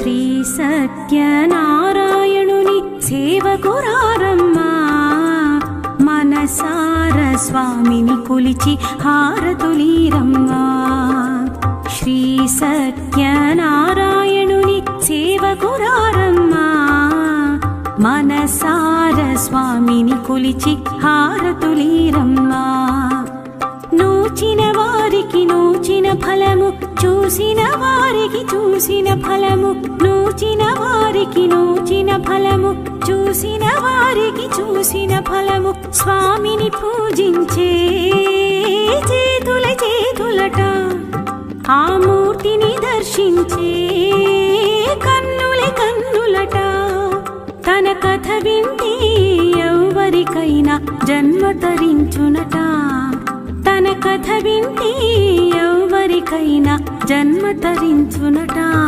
శ్రీ సత్యనారాయణుని సేవకురారమ్మా మనసార స్వామిని కొలిచి హారతులీరమ్మా శ్రీ సత్యనారాయణుని సేవకురారమ్మా మనసార స్వామిని కొలిచి హారతులీరమ్మా నూచిన వారికి నూచిన ఫలము చూసిన వారికి చూసిన ఫలము నూచిన వారికి నూచిన ఫలము చూసిన వారికి చూసిన ఫలము స్వామిని పూజించే చేతుల చేతులట ఆ మూర్తిని దర్శించే కన్నుల కన్నులట తన కథ వింటే ఎవరికైనా జన్మ తరించునట తన కథ వింటే ఎవరికైనా జన్మ తరించునట